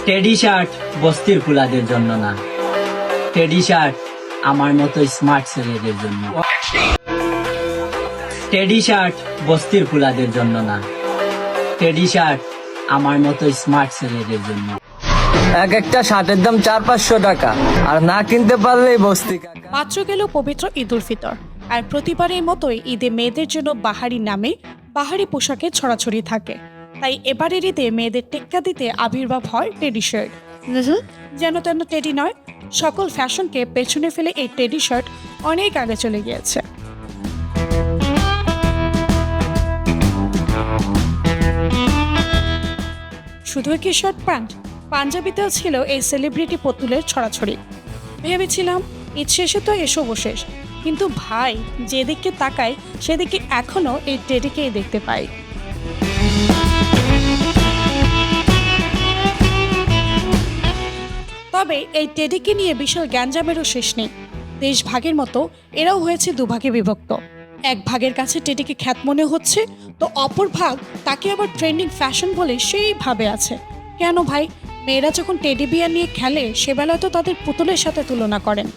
Teddy shirt বস্তির ফুলাদের জন্য না, টেডি শার্ট আমার মতো স্মার্ট ছেলেদের জন্য। টেডি শার্ট বস্তির ফুলাদের জন্য না, টেডি শার্ট আমার মতো স্মার্ট ছেলেদের জন্য। এক একটা শার্টের দাম 400-500 টাকা, আর না কিনতে পারলেই বস্তি কাকা। মাত্র গেল পবিত্র ঈদ উল ফিতর, আর প্রতিবারের মতোই ঈদে মেয়েদের জন্য বাহারি নামে বাহারি পোশাকে ছড়াছড়ি থাকে। তাই এবারের ঈদে মেয়েদের টেক্কা দিতে আবির্ভাব হয় টেডি শার্ট। যেন তেন টেডি নয়, সকল ফ্যাশনকে পেছনে ফেলে এই টেডি শার্ট অনেক আগে চলে গিয়েছে। শুধুই কি শার্ট প্যান্ট, পাঞ্জাবিতেও ছিল এই সেলিব্রিটি পুতুলের ছড়াছড়ি। ভেবেছিলাম ঈদ শেষে তো এসবও শেষ, কিন্তু ভাই যেদিকে তাকাই সেদিকে এখনো এই টেডিকেই দেখতে পাই। তবে এই টেডিকে নিয়ে বিশাল গ্যাঞ্জামেরও শেষ নেই। দেশ ভাগের মতো এরাও হয়েছে দুভাগে বিভক্ত। এক ভাগের কাছে টেডিকে খ্যাত মনে হচ্ছে, তো অপর ভাগ তাকে আবার ট্রেন্ডিং ফ্যাশন বলে সেইভাবে আছে। কেন ভাই, মেয়েরা যখন টেডি বিয়ার নিয়ে খেলে সেবেলা তো তাদের পুতুলের সাথে তুলনা করেন।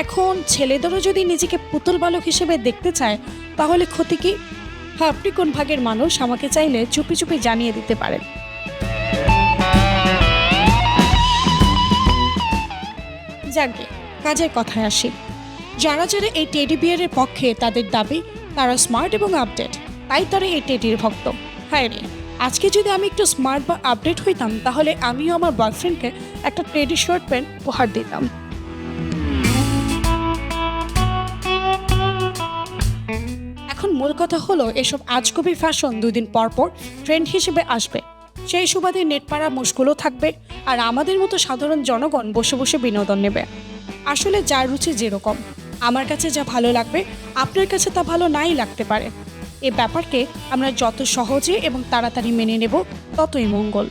এখন ছেলেদেরও যদি নিজেকে পুতুল বালক হিসেবে দেখতে চায় তাহলে ক্ষতি কি? আপনি কোন ভাগের মানুষ আমাকে চাইলে চুপি চুপি জানিয়ে দিতে পারেন। যাকে কাজের কথায় আসি, যারা যারা এই টেডি বিয়ারের পক্ষে তাদের দাবি তারা স্মার্ট এবং আপডেট, তাই তারা এই টেডির ভক্ত। হায় রে, আজকে যদি আমি একটু স্মার্ট বা আপডেট হইতাম তাহলে আমিও আমার বয়ফ্রেন্ডকে একটা টেডি শার্ট প্যান্ট উপহার দিতাম। এখন মূল কথা হলো, এসব আজগুবি ফ্যাশন দুদিন পর পর ট্রেন্ড হিসেবে আসবে। সেই সুবাদে নেটপাড়া মুশগুলো থাকবে, আর আমাদের মতো সাধারণ জনগণ বসে বসে বিনোদন নেবে। আসলে যার রুচি যেরকম, আমার কাছে যা ভালো লাগবে আপনার কাছে তা ভালো নাই লাগতে পারে। এই ব্যাপারকে আমরা যত সহজে এবং তাড়াতাড়ি মেনে নেব ততই মঙ্গল।